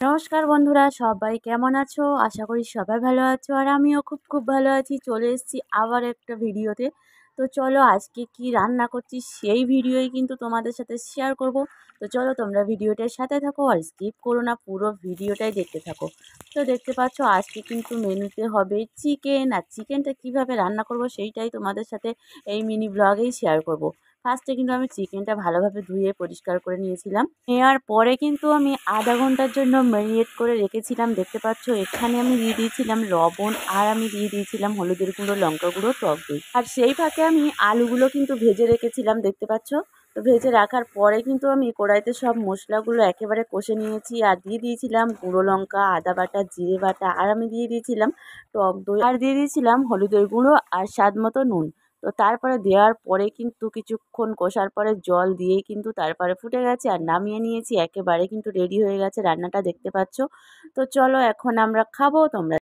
নমস্কার বন্ধুরা, সবাই কেমন আছো? আশা করি সবাই ভালো আছো আর আমিও খুব ভালো আছি। চলে এসেছি আবার একটা ভিডিওতে। তো চলো আজকে কি রান্না করছি সেই ভিডিওই কিন্তু তোমাদের সাথে শেয়ার করব। তো চলো তোমরা ভিডিওটার সাথে থাকো আর স্কিপ করো না, পুরো ভিডিওটাই দেখতে থাকো। তো দেখতে পাচ্ছ আজকে কিন্তু মেনুতে হবে চিকেন, আর চিকেনটা কিভাবে রান্না করব সেইটাই তোমাদের সাথে এই মিনি ব্লগেই শেয়ার করব। ফার্স্টে কিন্তু আমি চিকেনটা ভালোভাবে ধুয়ে পরিষ্কার করে নিয়েছিলাম। নেওয়ার পরে কিন্তু আমি আধা ঘন্টার জন্য ম্যারিনেট করে রেখেছিলাম। দেখতে পাচ্ছ এখানে আমি দিয়ে দিয়েছিলাম লবণ, আর আমি দিয়ে দিয়েছিলাম হলুদের গুঁড়ো, লঙ্কা গুঁড়ো, টক দই। আর সেই ফাঁকে আমি আলুগুলো কিন্তু ভেজে রেখেছিলাম, দেখতে পাচ্ছ। তো ভেজে রাখার পরে কিন্তু আমি কড়াইতে সব মশলাগুলো একেবারে কষে নিয়েছি, আর দিয়ে দিয়েছিলাম গুঁড়ো লঙ্কা, আদা বাটা, জিরে বাটা, আর আমি দিয়ে দিয়েছিলাম টক দই, আর দিয়ে দিয়েছিলাম হলুদের গুঁড়ো আর স্বাদ মতো নুন। তো তারপরে দেওয়ার পরে কিন্তু কিছুক্ষণ কষার পরে জল দিয়েই কিন্তু তারপরে ফুটে গেছে আর নামিয়ে নিয়েছি। একেবারে কিন্তু রেডি হয়ে গেছে রান্নাটা, দেখতে পাচ্ছ। তো চলো এখন আমরা খাবো, তোমরা